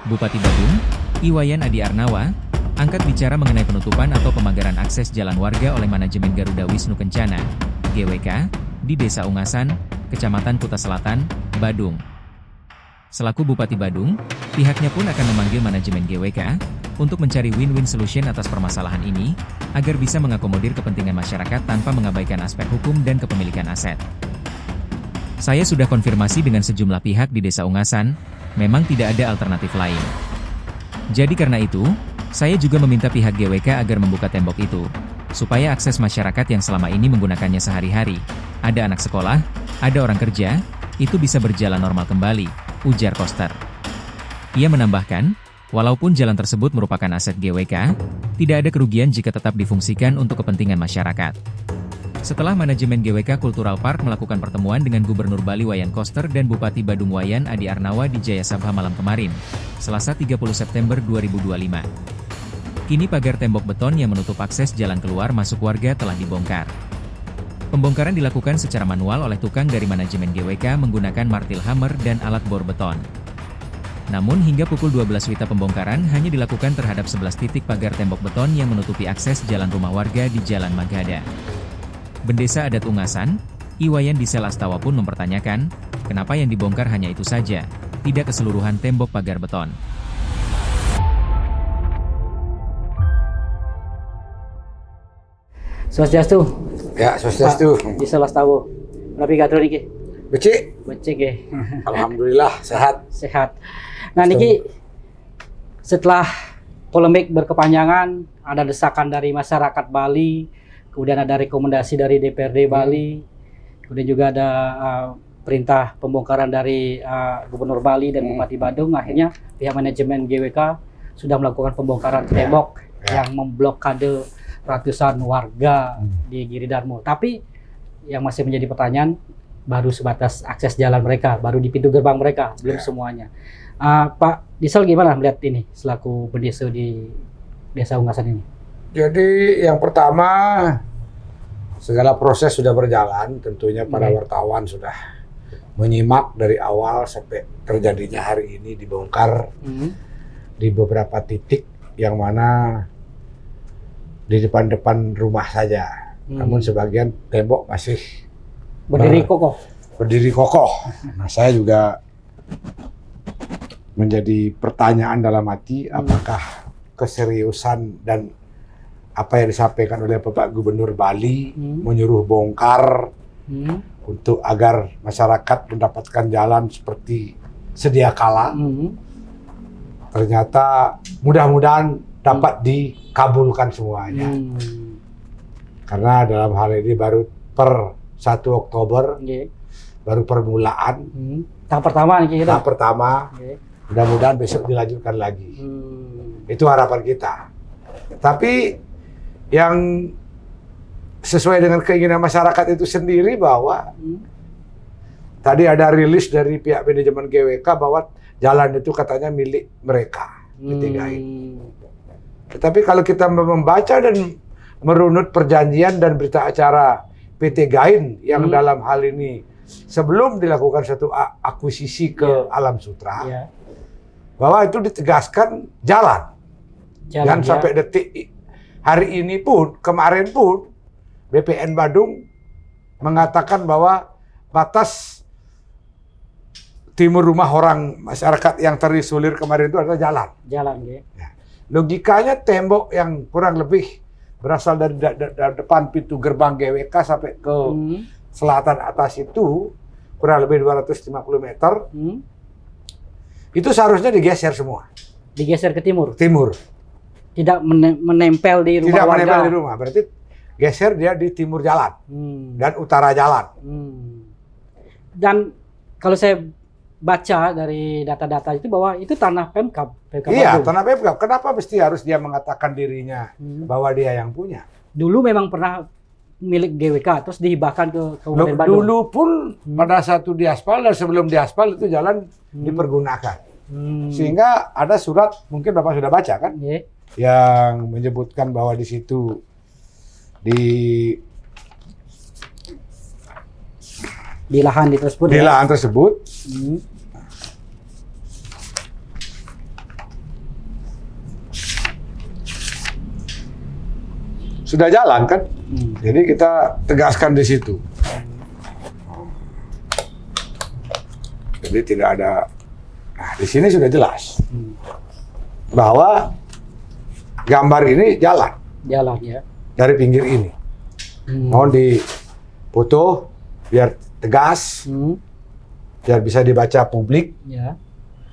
Bupati Badung, Iwayan Adi Arnawa, angkat bicara mengenai penutupan atau pemagaran akses jalan warga oleh manajemen Garuda Wisnu Kencana, GWK, di Desa Ungasan, Kecamatan Kuta Selatan, Badung. Selaku Bupati Badung, pihaknya pun akan memanggil manajemen GWK untuk mencari win-win solution atas permasalahan ini, agar bisa mengakomodir kepentingan masyarakat tanpa mengabaikan aspek hukum dan kepemilikan aset. Saya sudah konfirmasi dengan sejumlah pihak di Desa Ungasan, memang tidak ada alternatif lain. Jadi karena itu, saya juga meminta pihak GWK agar membuka tembok itu, supaya akses masyarakat yang selama ini menggunakannya sehari-hari, ada anak sekolah, ada orang kerja, itu bisa berjalan normal kembali, ujar Koster. Ia menambahkan, walaupun jalan tersebut merupakan aset GWK, tidak ada kerugian jika tetap difungsikan untuk kepentingan masyarakat. Setelah manajemen GWK Cultural Park melakukan pertemuan dengan Gubernur Bali Wayan Koster dan Bupati Badung Wayan Adi Arnawa di Jaya Sabha malam kemarin, Selasa 30 September 2025. Kini pagar tembok beton yang menutup akses jalan keluar masuk warga telah dibongkar. Pembongkaran dilakukan secara manual oleh tukang dari manajemen GWK menggunakan martil hammer dan alat bor beton. Namun hingga pukul 12 WITA pembongkaran hanya dilakukan terhadap 11 titik pagar tembok beton yang menutupi akses jalan rumah warga di Jalan Magada. Bendesa Adat Ungasan, Iwayan Disel Astawa pun mempertanyakan, kenapa yang dibongkar hanya itu saja, tidak keseluruhan tembok pagar beton. Swastiastu. Ya, swastiastu. Disel Astawa. Rapi gatul niki. Becik. Becik ya. Alhamdulillah sehat. Sehat. Nah niki setelah polemik berkepanjangan, ada desakan dari masyarakat Bali, kemudian ada rekomendasi dari DPRD Bali, kemudian juga ada perintah pembongkaran dari Gubernur Bali dan Bupati Badung. Akhirnya pihak manajemen GWK sudah melakukan pembongkaran tembok yang memblokade ratusan warga di Giri Darmo. Tapi yang masih menjadi pertanyaan, baru sebatas akses jalan mereka, baru di pintu gerbang mereka, belum semuanya. Pak Disel gimana melihat ini selaku pendesa di Desa Ungasan ini? Jadi yang pertama, segala proses sudah berjalan, tentunya para wartawan sudah menyimak dari awal sampai terjadinya hari ini dibongkar di beberapa titik yang mana di depan-depan rumah saja. Namun sebagian tembok masih Berdiri kokoh. Nah, saya juga menjadi pertanyaan dalam hati, apakah keseriusan dan apa yang disampaikan oleh Bapak Gubernur Bali menyuruh bongkar untuk agar masyarakat mendapatkan jalan seperti sedia kala, ternyata mudah-mudahan dapat dikabulkan semuanya. Karena dalam hal ini baru per 1 Oktober, baru permulaan. Tahap pertama nih kita. Tahap pertama, mudah-mudahan besok dilanjutkan lagi. Itu harapan kita. Tapi yang sesuai dengan keinginan masyarakat itu sendiri bahwa tadi ada rilis dari pihak manajemen GWK bahwa jalan itu katanya milik mereka, PT Gain. Tetapi kalau kita membaca dan merunut perjanjian dan berita acara PT Gain yang dalam hal ini sebelum dilakukan satu akuisisi ke Alam Sutra, bahwa itu ditegaskan jalan. Dan sampai detik hari ini pun, kemarin pun, BPN Badung mengatakan bahwa batas timur rumah orang masyarakat yang terisolir kemarin itu adalah jalan. Logikanya tembok yang kurang lebih berasal dari depan pintu gerbang GWK sampai ke selatan atas itu, kurang lebih 250 meter, itu seharusnya digeser semua. Digeser ke timur? Timur. Tidak menempel di rumah Tidak warga? Tidak menempel di rumah, berarti geser dia di timur jalan dan utara jalan. Dan kalau saya baca dari data-data itu bahwa itu tanah Pemkab. Iya, tanah Pemkab. Kenapa mesti harus dia mengatakan dirinya bahwa dia yang punya? Dulu memang pernah milik GWK, terus dihibahkan ke Kabupaten Badung. Dulu pun pada satu diaspal dan sebelum diaspal itu jalan dipergunakan. Sehingga ada surat, mungkin Bapak sudah baca kan? Yang menyebutkan bahwa di situ di lahan tersebut. Di lahan tersebut sudah jalan kan. Jadi kita tegaskan di situ. Jadi tidak ada. Nah, di sini sudah jelas bahwa gambar ini jalan ya. dari pinggir ini. Mohon difoto biar tegas, biar bisa dibaca publik. Ya.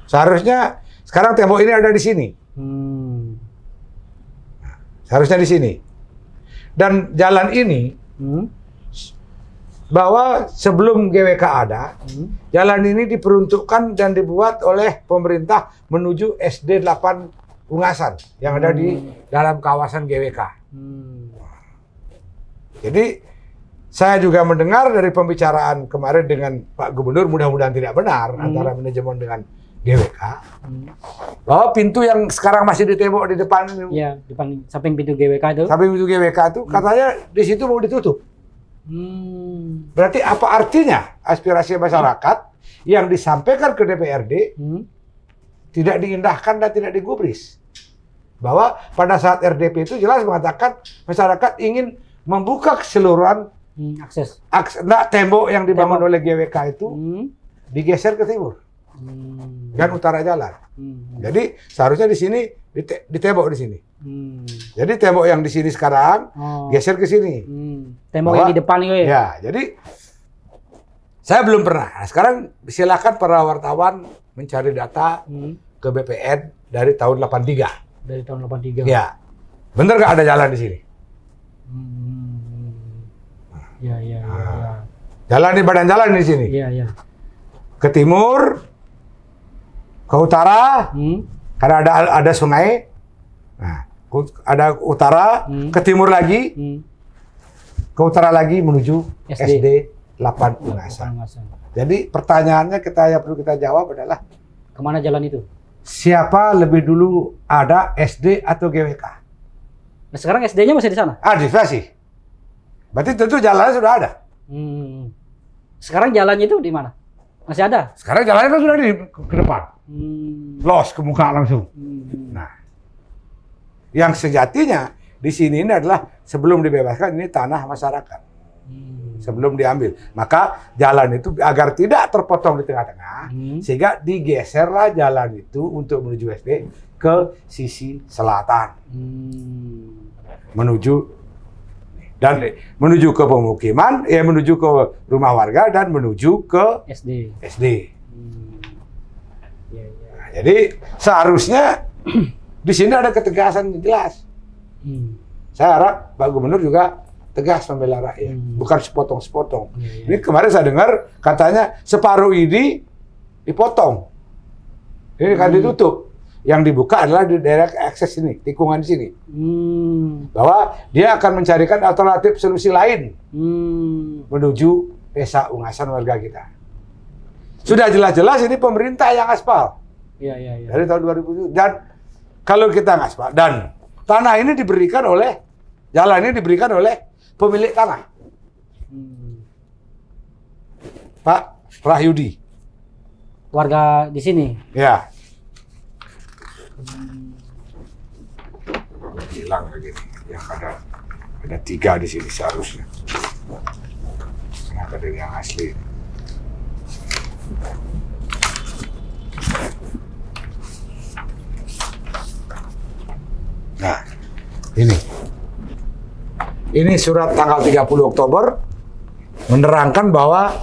Seharusnya sekarang tembok ini ada di sini. Seharusnya di sini. Dan jalan ini bahwa sebelum GWK ada, jalan ini diperuntukkan dan dibuat oleh pemerintah menuju SD 8 Ungasan yang ada di dalam kawasan GWK. Jadi saya juga mendengar dari pembicaraan kemarin dengan Pak Gubernur, mudah-mudahan tidak benar antara manajemen dengan GWK, bahwa pintu yang sekarang masih ditembok di depan ini, Ya, depan samping pintu GWK itu. samping pintu GWK itu katanya di situ mau ditutup. Berarti apa artinya aspirasi masyarakat yang disampaikan ke DPRD tidak diindahkan dan tidak digubris? Bahwa pada saat RDP itu jelas mengatakan masyarakat ingin membuka keseluruhan akses. Tembok yang dibangun oleh GWK itu digeser ke timur dan utara jalan. Jadi seharusnya di sini ditembok di sini. Jadi tembok yang di sini sekarang geser ke sini. Tembok yang di depan itu ya? Ya, jadi saya belum pernah. Nah, sekarang silakan para wartawan mencari data ke BPN dari tahun 83. Dari tahun 83. Ya, bener nggak ada jalan di sini? Ya. Jalan di badan jalan di sini. Ya. Ke timur, ke utara, karena ada sungai. Nah, ada utara, ke timur lagi, ke utara lagi menuju SD 8 Ungasan. Jadi pertanyaannya yang perlu kita jawab adalah kemana jalan itu? siapa lebih dulu ada SD atau GWK? Nah, sekarang SD-nya masih di sana? Masih. Berarti tentu jalannya sudah ada. Sekarang jalannya itu di mana? Masih ada? Sekarang jalannya kan sudah ke depan. Los ke muka langsung. Nah, yang sejatinya di sini ini adalah sebelum dibebaskan ini tanah masyarakat. Sebelum diambil. Maka jalan itu agar tidak terpotong di tengah-tengah, sehingga digeserlah jalan itu untuk menuju SD ke sisi selatan. Menuju ke pemukiman, menuju ke rumah warga dan menuju ke SD. Nah, jadi seharusnya di sini ada ketegasan yang jelas. Saya harap Pak Gubernur juga tegas membela rakyat, bukan sepotong-sepotong. Ini kemarin saya dengar katanya separuh ini dipotong, ini kan ditutup. Yang dibuka adalah di daerah akses ini, tikungan di sini. Bahwa dia akan mencarikan alternatif solusi lain menuju desa Ungasan warga kita. Sudah jelas-jelas ini pemerintah yang aspal. Dari tahun 2007. Dan kalau kita ngaspal dan tanah ini diberikan oleh jalan ini diberikan oleh pemilik tanah, Pak Rahyudi, warga di sini. Ya. Hilang lagi nih, yang ada 3 di sini seharusnya. Kenapa dari yang asli? Nah, ini surat tanggal 30 Oktober menerangkan bahwa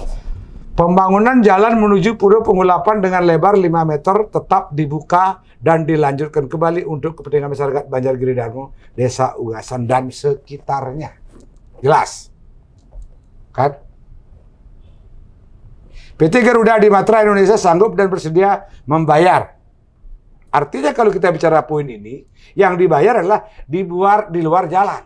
pembangunan jalan menuju Pura Penggulapan dengan lebar 5 meter tetap dibuka dan dilanjutkan kembali untuk kepentingan masyarakat Banjargiri Darmo, Desa Ungasan dan sekitarnya. Jelas. Kan? PT Garuda Adimatra Indonesia sanggup dan bersedia membayar. Artinya kalau kita bicara poin ini, yang dibayar adalah di luar jalan.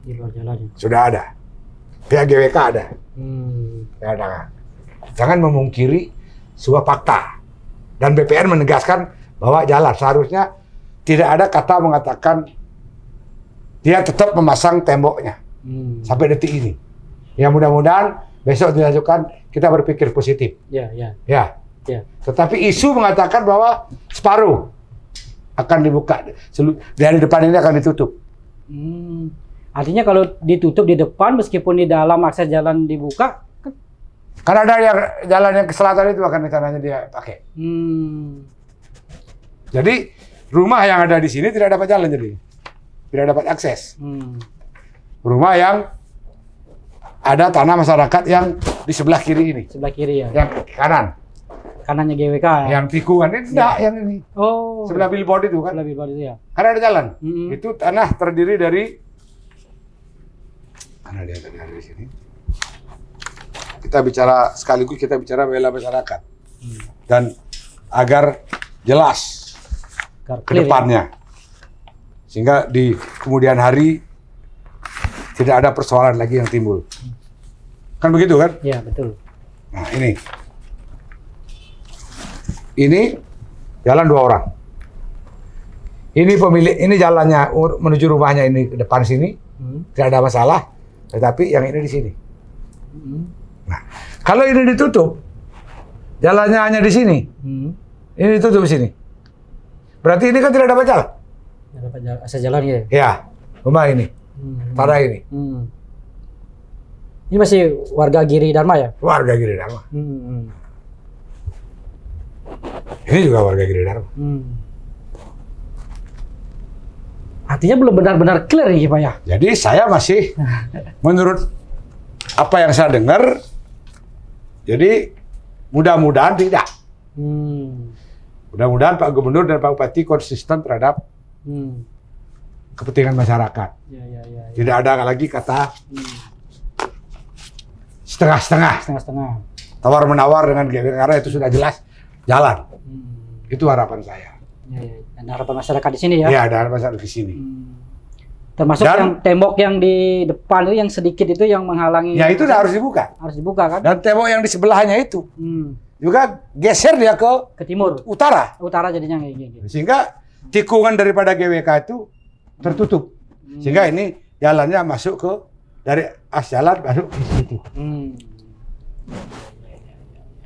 Di luar jalan. Sudah ada. Pihak GWK ada. Jangan memungkiri sebuah fakta. Dan BPN menegaskan bahwa jalan. Seharusnya tidak ada kata mengatakan dia tetap memasang temboknya. Sampai detik ini. Ya mudah-mudahan besok dilanjutkan kita berpikir positif. Ya. Ya. Ya. Tetapi isu mengatakan bahwa separuh akan dibuka. Dari depan ini akan ditutup. Artinya kalau ditutup di depan, meskipun di dalam akses jalan dibuka, Karena ada yang jalan yang ke selatan itu akan rencananya dia pakai. Jadi rumah yang ada di sini tidak dapat jalan jadi. Tidak dapat akses. Rumah yang ada tanah masyarakat yang di sebelah kiri ini. Sebelah kiri ya. Yang kanan. Kanannya GWK ya. Yang tikungan ini tidak yang ini. Oh. Sebelah billboard itu kan. Sebelah billboard itu ya. Karena ada jalan. Itu tanah terdiri dari karena dia ada di sini. Kita bicara sekaligus kita bicara bela masyarakat. Dan agar jelas ke depannya. Sehingga di kemudian hari tidak ada persoalan lagi yang timbul. Kan begitu kan? Iya, betul. Nah, ini. Ini jalan 2 orang. Ini pemilik, ini jalannya menuju rumahnya ini ke depan sini. Tidak ada masalah. Tetapi yang ini di sini. Nah, kalau ini ditutup, jalannya hanya di sini. Ini ditutup di sini. Berarti ini kan tidak dapat jalan. Tidak dapat jalan, asal jalan ya. Ya, rumah ini. Tanah ini. Ini masih warga Giri Dharma ya? Warga Giri Dharma. Ini juga warga Giri Dharma. Artinya belum benar-benar clear nih Pak ya? Jadi saya masih menurut apa yang saya dengar, jadi mudah-mudahan tidak. Mudah-mudahan Pak Gubernur dan Pak Bupati konsisten terhadap kepentingan masyarakat. Ya. Tidak ada lagi kata setengah-setengah. Setengah-setengah. Tawar-menawar dengan GWK karena itu sudah jelas jalan. Itu harapan saya. Ya. Dan harapan masyarakat di sini ya? Iya, ada harapan masyarakat di sini. Termasuk yang tembok yang di depan itu yang sedikit itu yang menghalangi. Ya itu harus dibuka. Harus dibuka kan? Dan tembok yang di sebelahnya itu juga geser dia ke timur. Utara. Utara jadinya kayak gitu. Sehingga tikungan daripada GWK itu tertutup. Sehingga ini jalannya masuk ke dari as jalan masuk ke situ.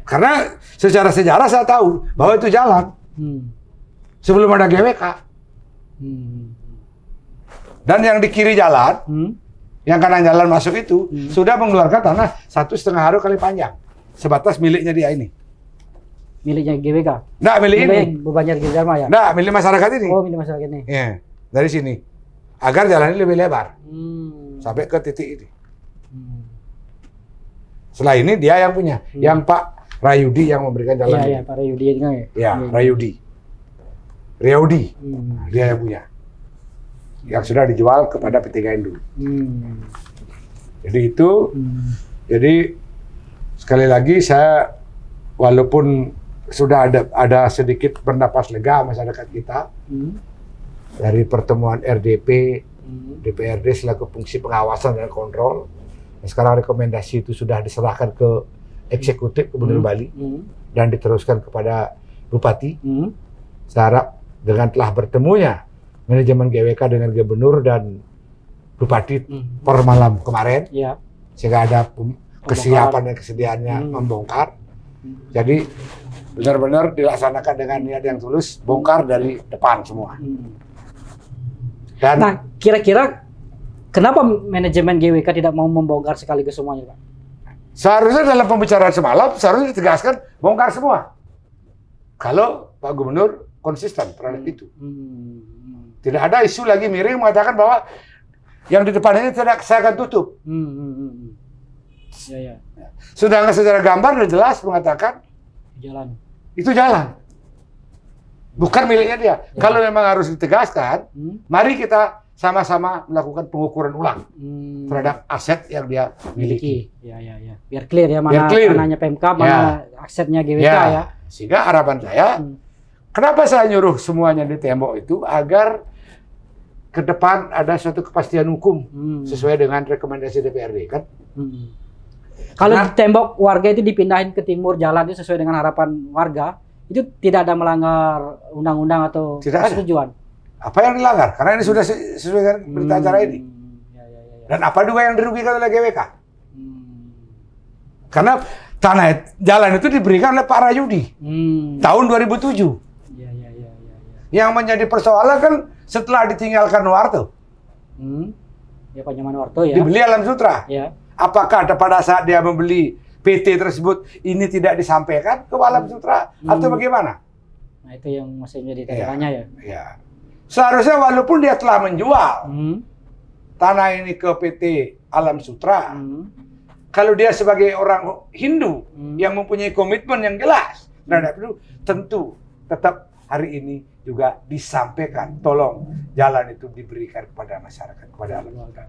Karena secara sejarah saya tahu bahwa itu jalan sebelum ada GWK. Dan yang di kiri jalan, yang kanan jalan masuk itu sudah mengeluarkan tanah 1,5 haru kali panjang, sebatas miliknya dia ini. Miliknya GWK? Nggak, milik ini. Banjar Giri Dharma ya? Nggak, milik masyarakat ini. Oh, milik masyarakat ini. Iya, dari sini. Agar jalan ini lebih lebar. Sampai ke titik ini. Setelah ini dia yang punya. Yang Pak Rayudi yang memberikan jalan ini. Iya, Pak Rayudi itu kan ya? Iya, Rayudi. Rayudi. Dia yang punya. Yang sudah dijual kepada PT Gaindul. Jadi itu, jadi sekali lagi saya walaupun sudah ada sedikit bernapas lega masyarakat kita dari pertemuan RDP, DPRD selaku fungsi pengawasan dan kontrol. Dan sekarang rekomendasi itu sudah diserahkan ke eksekutif Gubernur Bali dan diteruskan kepada Bupati. Saya harap dengan telah bertemunya manajemen GWK dengan Gubernur dan Bupati per malam kemarin, sehingga ada kesiapan dan kesediaannya membongkar. Jadi benar-benar dilaksanakan dengan niat yang tulus, bongkar dari depan semua. Dan nah, kira-kira kenapa manajemen GWK tidak mau membongkar sekaligus semuanya, Pak? Seharusnya dalam pembicaraan semalam seharusnya ditegaskan bongkar semua. Kalau Pak Gubernur konsisten terhadap itu. Tidak ada isu lagi miring mengatakan bahwa yang di depan ini tidak saya akan tutup. Ya. Sedangkan secara gambar dan jelas mengatakan jalan. Itu jalan. Bukan miliknya dia. Kalau memang harus ditegaskan, mari kita sama-sama melakukan pengukuran ulang terhadap aset yang dia miliki. Ya. Biar clear ya mana tanahnya Pemkab, mana asetnya GWK ya. Sehingga harapan saya, kenapa saya nyuruh semuanya di tembok itu agar ke depan ada suatu kepastian hukum sesuai dengan rekomendasi DPRD kan? Kalau tembok warga itu dipindahin ke timur jalan itu sesuai dengan harapan warga, itu tidak ada melanggar undang-undang atau persetujuan. Apa yang dilanggar? Karena ini sudah sesuai dengan berita acara ini. Dan apa juga yang dirugikan oleh GWK? Karena jalan itu diberikan oleh Pak Rayudi tahun 2007. Ya. Yang menjadi persoalan kan setelah ditinggalkan Noarto, Ya Pak Nyoman Warto ya. dibeli Alam Sutra. Ya. Apakah pada saat dia membeli PT tersebut ini tidak disampaikan ke Alam Sutra atau bagaimana? Nah itu yang masih menjadi tanda tanya ya. Ya. Seharusnya walaupun dia telah menjual tanah ini ke PT Alam Sutra, kalau dia sebagai orang Hindu yang mempunyai komitmen yang jelas terhadap itu, tentu tetap hari ini juga disampaikan, tolong jalan itu diberikan kepada masyarakat, kepada Alam Sutra.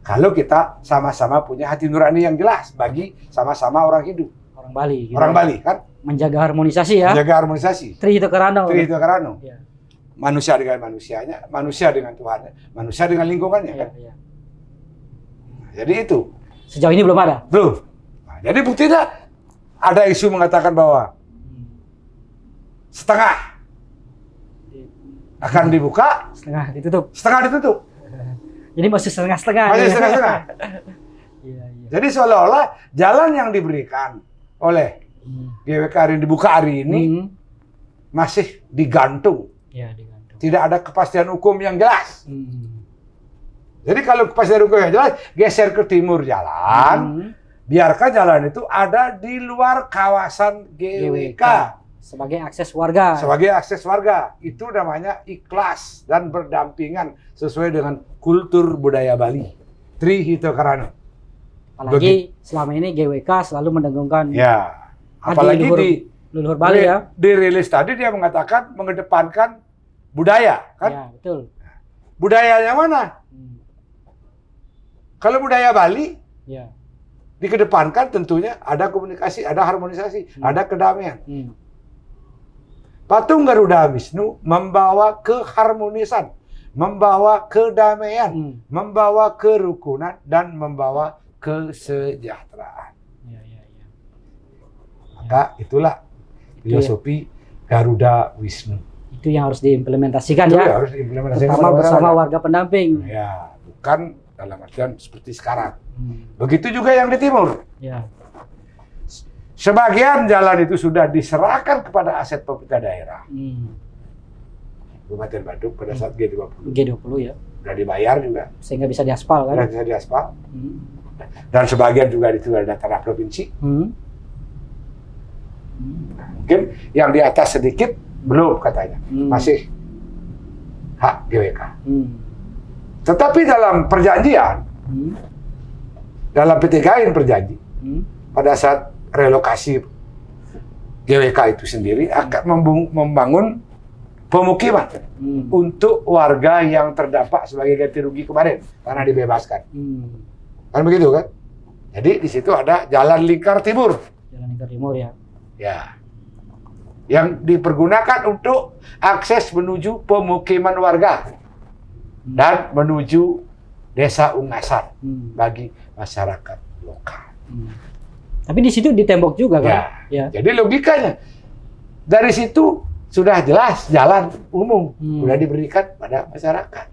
Kalau kita sama-sama punya hati nurani yang jelas bagi sama-sama orang Hindu, Orang Bali. Gitu. orang Bali kan, Menjaga harmonisasi ya. menjaga harmonisasi. Trihito Karano. Trihito Karano. Ya. Manusia dengan manusianya, manusia dengan Tuhannya, manusia dengan lingkungannya kan. Ya. Jadi itu Sejauh ini belum ada. belum. Nah, jadi buktinya ada isu mengatakan bahwa setengah akan dibuka, Setengah ditutup. setengah ditutup. Jadi masih setengah-setengah. Masih setengah-setengah. Iya. Jadi seolah-olah jalan yang diberikan oleh GWK hari ini, dibuka hari ini masih digantung. Ya digantung. Tidak ada kepastian hukum yang jelas. Jadi kalau kepastian hukum yang jelas, geser ke timur jalan, biarkan jalan itu ada di luar kawasan GWK. Sebagai akses warga. Sebagai akses warga. Itu namanya ikhlas dan berdampingan sesuai dengan kultur budaya Bali. Trihito Karano. Apalagi selama ini GWK selalu mendengungkan Ya. Apalagi leluhur Bali ya. Di rilis tadi dia mengatakan mengedepankan budaya, kan? Ya, betul. Budayanya mana? Kalau budaya Bali Ya. dikedepankan tentunya ada komunikasi, ada harmonisasi, ada kedamaian. Patung Garuda Wisnu membawa keharmonisan, membawa kedamaian, membawa kerukunan, dan membawa kesejahteraan. Ya. Maka itulah filosofi Garuda Wisnu. Itu yang harus diimplementasikan Itu ya. harus diimplementasikan Terutama bersama masyarakat. warga pendamping. Ya, bukan dalam artian seperti sekarang. Begitu juga yang di timur. Ya. Sebagian jalan itu sudah diserahkan kepada aset pemerintah daerah. Kabupaten Badung pada saat G20. G20 ya. Sudah dibayar juga. Sehingga bisa diaspal kan. Sudah bisa diaspal. Dan sebagian juga itu ada tanah provinsi. Mungkin yang di atas sedikit belum katanya. Masih hak GWK. Tetapi dalam perjanjian, dalam PTKIN berjanji, pada saat relokasi GWK itu sendiri akan membangun pemukiman untuk warga yang terdampak sebagai ganti rugi kemarin karena dibebaskan. Kan begitu kan? Jadi di situ ada jalan lingkar timur. Jalan lingkar timur ya. Ya. Yang dipergunakan untuk akses menuju pemukiman warga dan menuju desa Ungasan bagi masyarakat lokal. Tapi di situ ditembok juga kan? Ya. Jadi logikanya dari situ sudah jelas jalan umum sudah diberikan pada masyarakat.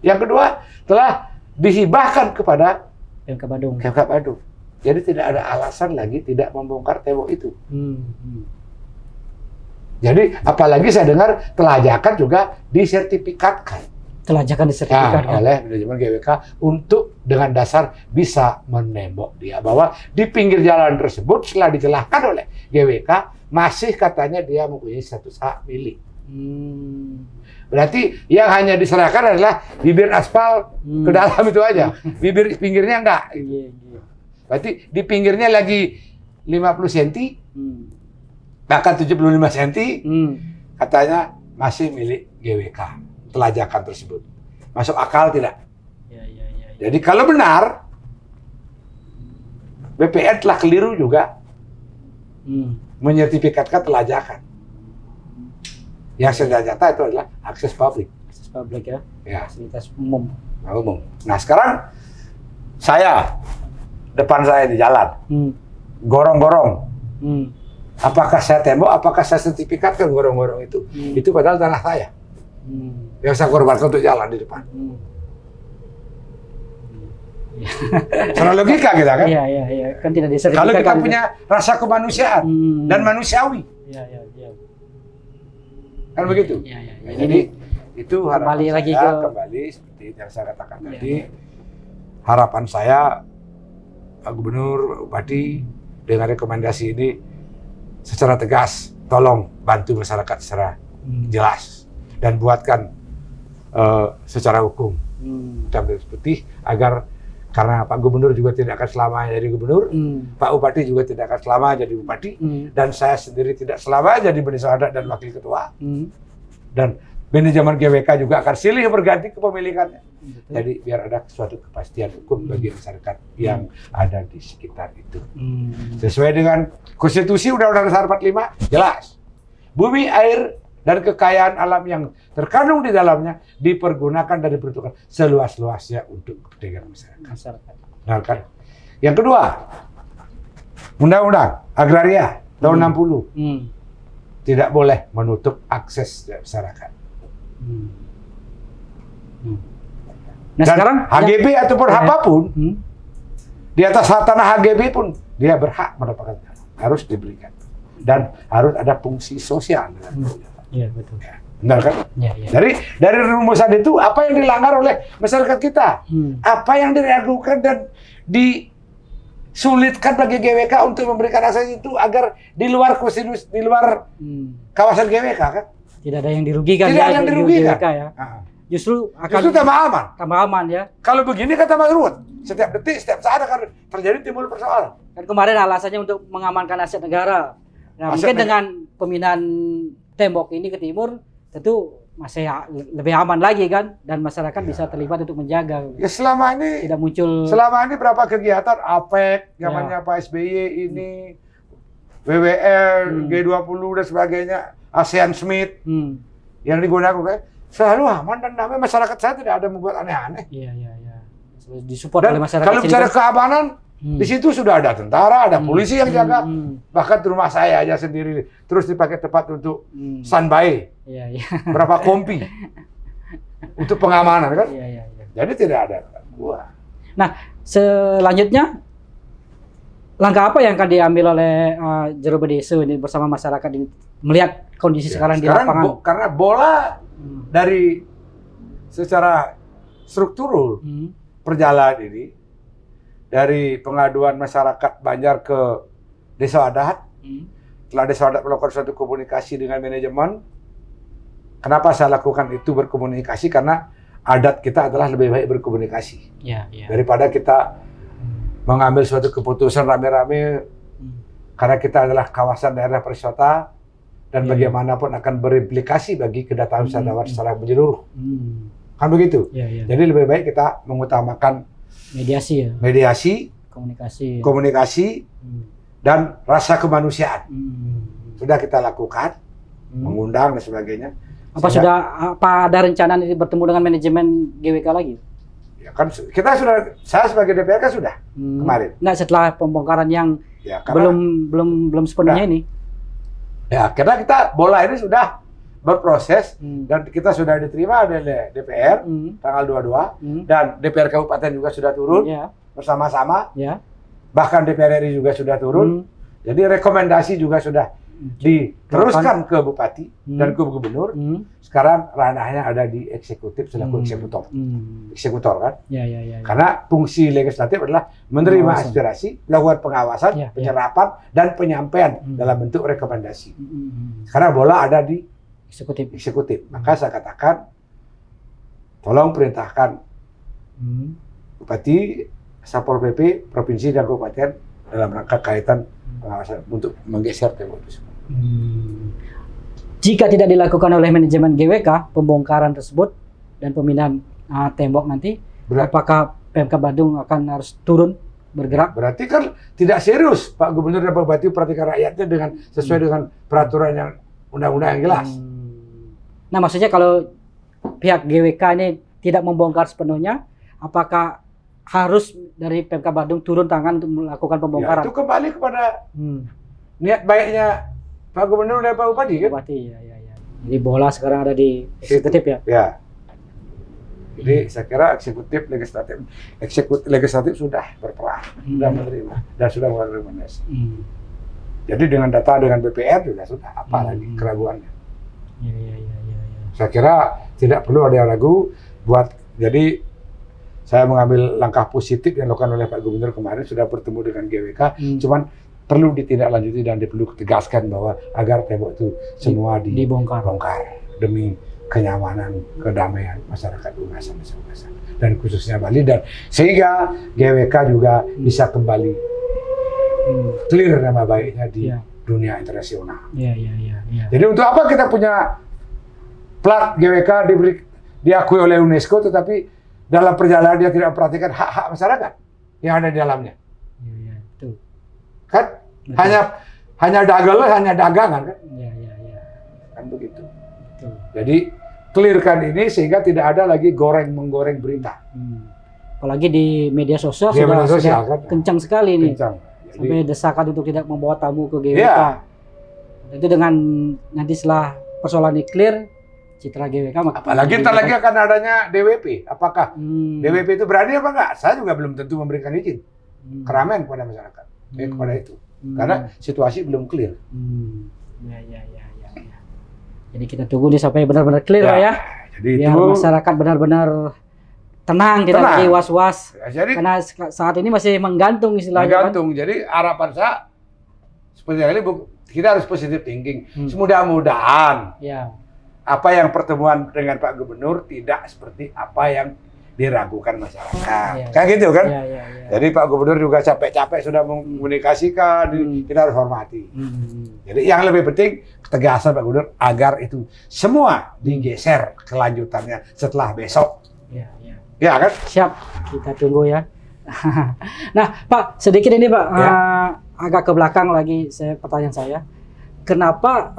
Yang kedua telah dihibahkan kepada Pemkab Badung. Pemkab Badung. Jadi tidak ada alasan lagi tidak membongkar tembok itu. Jadi apalagi saya dengar telajakan juga disertifikatkan. Telajakan disertifikatkan oleh manajemen GWK untuk dengan dasar bisa menembok dia bahwa di pinggir jalan tersebut setelah dijelaskan oleh GWK masih katanya dia mempunyai status hak milik. Berarti yang hanya diserahkan adalah bibir aspal ke dalam itu aja, bibir pinggirnya enggak. Berarti di pinggirnya lagi 50 cm, bahkan 75 cm, katanya masih milik GWK. Telajakan tersebut masuk akal tidak? Ya. Jadi kalau benar BPN telah keliru juga menyertifikatkan telajakan. Yang senjata itu adalah akses publik. Akses publik ya. Fasilitas umum. Nah sekarang saya depan saya di jalan gorong-gorong. Apakah saya tembok? Apakah saya sertifikatkan gorong-gorong itu? Itu padahal tanah saya. Yang saya korbankan untuk jalan di depan. Secara logika kita kan. Iya, iya, iya. Kan tidak disertifikatkan. Kalau kita punya rasa kemanusiaan dan manusiawi. Iya, iya, iya. Kan begitu. Iya, iya, iya. Jadi itu harapan kembali saya, lagi ke kembali seperti yang saya katakan tadi. Harapan saya Pak Gubernur, Pak Bupati dengan rekomendasi ini secara tegas tolong bantu masyarakat secara jelas dan buatkan secara hukum hitam di atas putih agar karena Pak Gubernur juga tidak akan selamanya jadi gubernur, Pak Bupati juga tidak akan selamanya jadi bupati, dan saya sendiri tidak selamanya jadi Bendesa Adat dan wakil ketua, dan manajemen GWK juga akan silih berganti kepemilikannya. Jadi biar ada suatu kepastian hukum bagi masyarakat yang ada di sekitar itu. Sesuai dengan konstitusi Undang-Undang Dasar 45 jelas. Bumi, air, dan kekayaan alam yang terkandung di dalamnya dipergunakan dan diperuntukkan seluas-luasnya untuk kepentingan masyarakat. Nah, kan? Yang kedua, Undang-Undang Agraria tahun 60 tidak boleh menutup akses masyarakat. Nah, Dan sekarang HGB ataupun apapun di atas tanah HGB pun dia berhak mendapatkan harus diberikan dan harus ada fungsi sosial. Iya, betul. Benar kan? Iya, iya. Dari rumusan itu apa yang dilanggar oleh masyarakat kita? Apa yang diragukan dan disulitkan bagi GWK untuk memberikan akses itu agar di luar konstitusi, di luar kawasan GWK kan? Tidak ada yang dirugikan. Tidak ada yang dirugikan. GWK, ya. Justru akan tambah aman. Tambah aman ya. Kalau begini kan tambah ruwet. Setiap detik, setiap saat akan terjadi timbul persoalan. Kan kemarin alasannya untuk mengamankan aset negara. Nah, mungkin dengan pemindahan tembok ini ke timur tentu masih lebih aman lagi kan, dan masyarakat bisa terlibat untuk menjaga. Ya selama ini tidak muncul. Selama ini berapa kegiatan APEC, zamannya Pak SBY ini, WWL, G20 dan sebagainya, ASEAN Summit yang digunakan selalu aman dan namanya masyarakat saya tidak ada membuat aneh-aneh. Iya, iya, iya. Disupport oleh masyarakat. Kalau bicara keamanan, di situ sudah ada tentara, ada polisi yang jaga. Bahkan di rumah saya aja sendiri terus dipakai tempat untuk standby. Iya, iya. Berapa kompi untuk pengamanan kan? Iya, iya, iya. Jadi tidak ada gua. Nah, selanjutnya langkah apa yang akan diambil oleh Jero Bedeso ini bersama masyarakat ini melihat kondisi sekarang di lapangan? Karena bola dari secara struktural perjalanan ini dari pengaduan masyarakat Banjar ke Desa Adat, setelah Desa Adat melakukan suatu komunikasi dengan manajemen. Kenapa saya lakukan itu berkomunikasi? Karena adat kita adalah lebih baik berkomunikasi daripada kita mengambil suatu keputusan rame-rame, karena kita adalah kawasan daerah pariwisata dan bagaimanapun akan berimplikasi bagi kedatangan wisatawan secara menyeluruh. Kan begitu? Jadi lebih baik kita mengutamakan mediasi, komunikasi dan rasa kemanusiaan. Sudah kita lakukan, mengundang dan sebagainya. Apa ada rencana nanti bertemu dengan manajemen GWK lagi? Ya kan kita sudah, saya sebagai DPR kan sudah kemarin. Nah, setelah pembongkaran yang belum sepenuhnya ini. Ya, karena kita bola ini sudah berproses dan kita sudah diterima oleh DPR tanggal 22 dan DPR Kabupaten juga sudah turun bersama-sama. Bahkan DPR RI juga sudah turun. Jadi rekomendasi juga sudah diteruskan ke Bupati dan ke Gubernur. Sekarang ranahnya ada di eksekutif selaku eksekutor kan? Karena fungsi legislatif adalah menerima aspirasi, melakukan pengawasan, penyerapan dan penyampaian dalam bentuk rekomendasi. Sekarang bola ada di eksekutif. Maka saya katakan, tolong perintahkan Bupati, Satpol PP, provinsi dan kabupaten dalam rangka kaitan pengawasan untuk menggeser tembok tersebut. Jika tidak dilakukan oleh manajemen GWK pembongkaran tersebut dan pemindahan tembok nanti, apakah PMK Badung akan harus turun bergerak? Berarti kan tidak serius Pak Gubernur dan Pak Bupati perhatikan rakyatnya dengan sesuai dengan peraturan yang undang-undang yang jelas. Nah, maksudnya kalau pihak GWK ini tidak membongkar sepenuhnya, apakah harus dari PMK Badung turun tangan untuk melakukan pembongkaran? Ya, itu kembali kepada niat baiknya Pak Gubernur dan Pak Bupati kan? Bupati, ya. Jadi bola sekarang ada di eksekutif ya? Ya. Jadi saya kira eksekutif legislatif sudah berperan, sudah menerima dan sudah merekomendasi. Jadi dengan data dengan BPR juga sudah, apa lagi keraguannya? Ya. Saya kira tidak perlu ada yang ragu buat. Jadi saya mengambil langkah positif yang dilakukan oleh Pak Gubernur kemarin, sudah bertemu dengan GWK, cuman perlu ditindaklanjuti dan perlu ditegaskan bahwa agar tembok itu semua dibongkar demi kenyamanan, kedamaian masyarakat Ungasan dan khususnya Bali, dan sehingga GWK juga bisa kembali clear nama baiknya di dunia internasional. Jadi untuk apa kita punya plat GWK diakui oleh UNESCO, tetapi dalam perjalanan dia tidak memperhatikan hak-hak masyarakat yang ada di dalamnya. Betul. Kan? Betul. Hanya dagangan kan? Kan begitu. Betul. Jadi clearkan ini sehingga tidak ada lagi menggoreng berita. Apalagi di media sosial Media sudah sosial, kan? kencang sekali nih. Sampai desakan untuk tidak membawa tamu ke GWK. Itu dengan nanti setelah persoalan ini clear, citra GWK apalagi ntar lagi akan adanya DWP. Apakah DWP itu berani apa enggak? Saya juga belum tentu memberikan izin keramaian kepada masyarakat kepada itu, karena situasi belum clear. Ya. Jadi kita tunggu nih sampai benar-benar clear ya. Jadi biar itu masyarakat benar-benar tenang, tidak lagi was-was. Jadi karena saat ini masih menggantung istilahnya. Menggantung. Kan? Jadi harapan saya seperti ini, kita harus positive thinking. Mudah-mudahan apa yang pertemuan dengan Pak Gubernur tidak seperti apa yang diragukan masyarakat. Kayak gitu kan? Jadi Pak Gubernur juga capek-capek sudah mengkomunikasikan, kita harus hormati. Jadi yang lebih penting ketegasan Pak Gubernur agar itu semua digeser kelanjutannya setelah besok. Ya kan? Siap, kita tunggu ya. Nah Pak, sedikit ini Pak, agak ke belakang lagi pertanyaan saya. Kenapa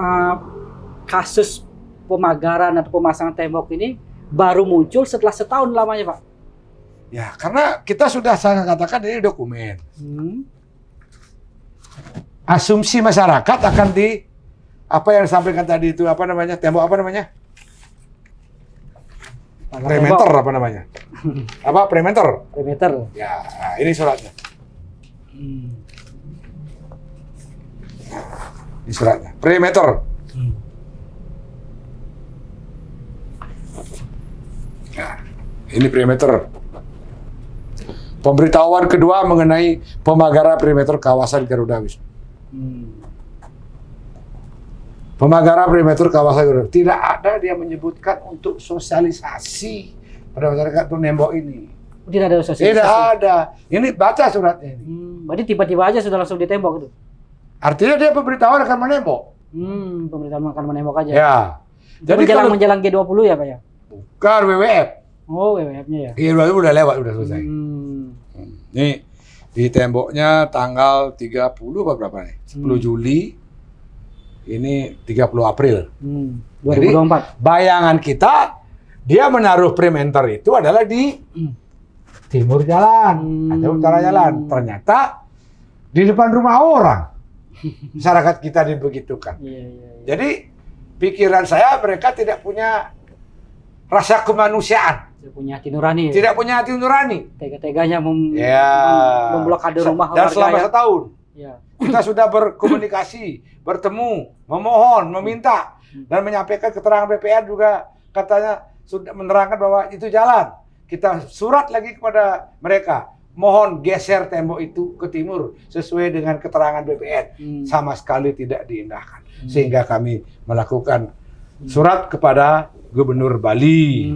kasus pemagaran atau pemasangan tembok ini baru muncul setelah setahun lamanya Pak? Ya, karena kita sudah saya katakan ini dokumen. Asumsi masyarakat akan apa yang disampaikan tadi itu, apa namanya, tembok apa namanya? Perimeter apa namanya? Apa perimeter? Perimeter. Ya, nah, ini suratnya. Ini suratnya. Perimeter. Nah, ini perimeter. Pemberitahuan kedua mengenai pemagaran perimeter kawasan Garuda Wisnu. Pemagaran perimeter kawasan Garuda. Tidak ada dia menyebutkan untuk sosialisasi pada masyarakat untuk nembok ini. Tidak ada sosialisasi. Tidak ada. Ini baca suratnya ini. Berarti tiba-tiba aja sudah langsung ditembok itu. Artinya dia pemberitahuan akan menembok. Pemberitahuan akan menembok aja. Ya. Jadi menjelang G20 ya Pak ya? Bukan WWF. Oh, WWF-nya ya. Iya, udah lewat, udah selesai. Nih, di temboknya tanggal 30 apa berapa nih? 10 Juli. Ini 30 April. 2024. Jadi, bayangan kita, dia menaruh perimeter itu adalah di timur jalan atau utara jalan. Ternyata di depan rumah orang. Masyarakat kita dibegitukan. Jadi, pikiran saya mereka tidak punya rasa kemanusiaan. Tidak punya hati nurani. Tidak punya hati nurani. Tega-teganya memblokade rumah dan warga. selama setahun. Ya. Kita sudah berkomunikasi, bertemu, memohon, meminta, dan menyampaikan keterangan BPR juga katanya sudah menerangkan bahwa itu jalan. Kita surat lagi kepada mereka, mohon geser tembok itu ke timur sesuai dengan keterangan BPR. Sama sekali tidak diindahkan. Sehingga kami melakukan surat kepada Gubernur Bali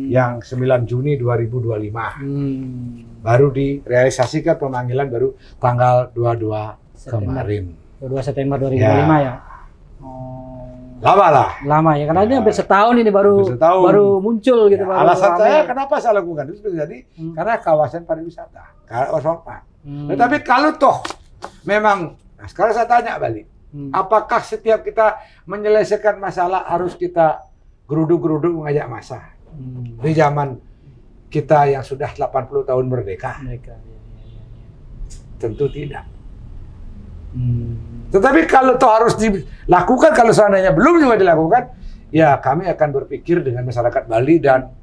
yang 9 Juni 2025. Baru direalisasikan pemanggilan baru tanggal 22 kemarin. 22 September 2025 ya. Lama lah. Lama ya, karena ini hampir setahun ini baru muncul gitu. Ya, alasan saya kenapa saya lakukan itu jadi karena kawasan pariwisata, kawasan Pak. Tetapi kalau toh memang, nah sekarang saya tanya balik, apakah setiap kita menyelesaikan masalah harus kita geruduk-geruduk mengajak massa? Di zaman kita yang sudah 80 tahun merdeka. Tentu tidak. Tetapi kalau toh harus dilakukan, kalau seandainya belum juga dilakukan, ya kami akan berpikir dengan masyarakat Bali dan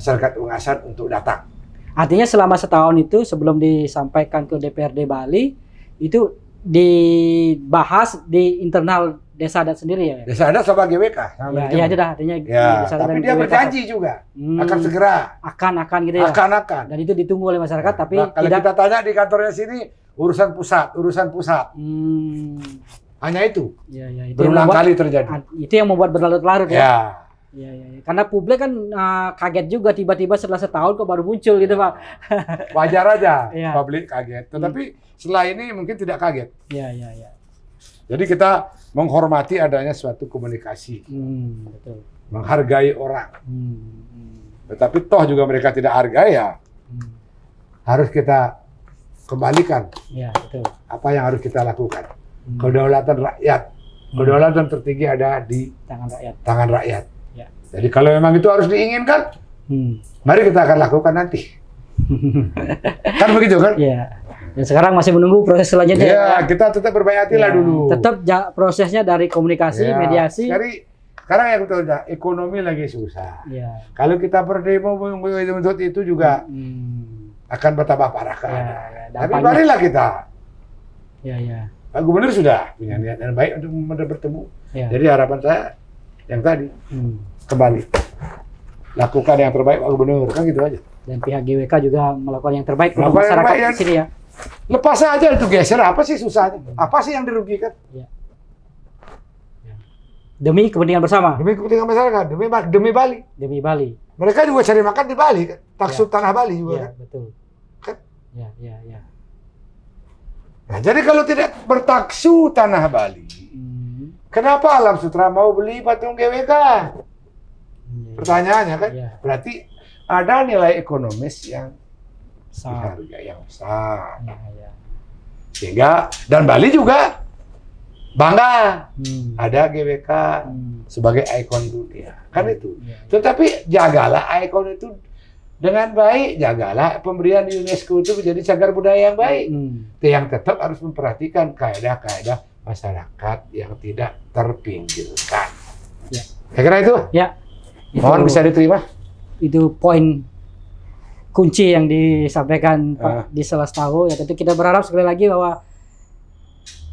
masyarakat Ungasan untuk datang. Artinya selama setahun itu sebelum disampaikan ke DPRD Bali itu dibahas di internal desa adat sendiri ya. Desa adat sama GWK. Sama Ya, itu dah artinya di Ya, desa adat tapi dan dia GWK. berjanji juga akan segera. akan gitu ya. Akan. Dan itu ditunggu oleh masyarakat tapi Nah, kalau tidak kita tanya di kantornya sini urusan pusat. Hanya itu. Ya, itu Berulang kali terjadi. Itu yang membuat berlarut-larut ya. Ya. Ya. Karena publik kan kaget juga tiba-tiba setelah setahun kok baru muncul gitu Pak. Wajar aja Ya. publik kaget. Tetapi setelah ini mungkin tidak kaget. Ya. Jadi kita menghormati adanya suatu komunikasi, Betul. menghargai orang. Hmm. Tetapi toh juga mereka tidak hargai ya, harus kita kembalikan Ya, betul. apa yang harus kita lakukan. Kedaulatan rakyat, kedaulatan tertinggi ada di Tangan rakyat. tangan rakyat. Ya. Jadi kalau memang itu harus diinginkan, mari kita akan lakukan nanti. Kan begitu kan? Ya. Dan sekarang masih menunggu proses selanjutnya. Ya, Pak. kita tetap berbaik hati lah Ya, dulu. Tetap prosesnya dari komunikasi, Ya, mediasi. sekarang yang betul ekonomi lagi susah. Ya. Kalau kita berdemo menuntut itu juga akan bertambah parah Ya, keadaan. ya, Tapi dampaknya. marilah kita. Ya. Pak Gubernur sudah punya niat yang baik untuk bertemu. Ya. Jadi harapan saya yang tadi kembali lakukan yang terbaik Pak Gubernur, kan gitu aja. Dan pihak GWK juga melakukan yang terbaik untuk Melakukan yang masyarakat terbaik, di sini ya. Lepas aja itu geser, apa sih susahnya? Apa sih yang dirugikan? Demi kepentingan bersama, Demi kepentingan masyarakat, demi Bali. demi Bali. Mereka juga cari makan di Bali, kan? Taksub Ya. tanah Bali juga. Iya, Kan? betul. Kan? Ya. Nah, jadi kalau tidak bertaksu tanah Bali, kenapa Alam Sutra mau beli patung GWK? Pertanyaannya kan, Iya. berarti ada nilai ekonomis yang Sah. harga yang besar. Ya. Sehingga, dan Bali juga bangga ada GWK sebagai ikon dunia. Kan itu. Ya. Tetapi jagalah ikon itu dengan baik, jagalah pemberian UNESCO itu menjadi cagar budaya yang baik. Yang tetap harus memperhatikan kaedah-kaedah masyarakat yang tidak terpinggirkan. Ya. Saya kira itu. Ya. Mohon bisa diterima. Itu poin kunci yang disampaikan Pak di Selastau. Ya tentu kita berharap sekali lagi bahwa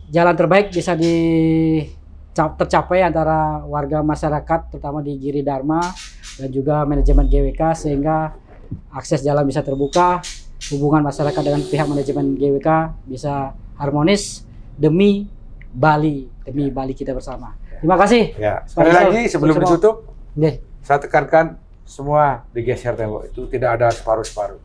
jalan terbaik bisa tercapai antara warga masyarakat terutama di Giri Dharma dan juga manajemen GWK sehingga akses jalan bisa terbuka, hubungan masyarakat dengan pihak manajemen GWK bisa harmonis demi Bali kita bersama. Terima kasih. Ya, sekali lagi sebelum Semua. ditutup, Deh. saya tekankan semua digeser tembok itu, tidak ada separuh-separuh.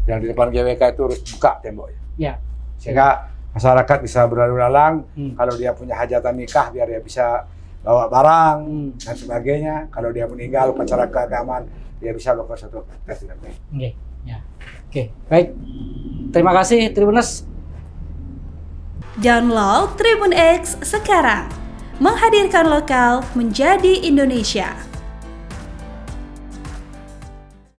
Yang di depan GWK itu harus buka temboknya. Ya. Sehingga masyarakat bisa berlalu lalang. Kalau dia punya hajatan nikah biar dia bisa bawa barang dan sebagainya. Kalau dia meninggal upacara keagamaan dia bisa melakukan suatu aktivitas dengan baik. Oke, baik. Terima kasih Tribuners. Download Tribun X sekarang. Menghadirkan lokal menjadi Indonesia.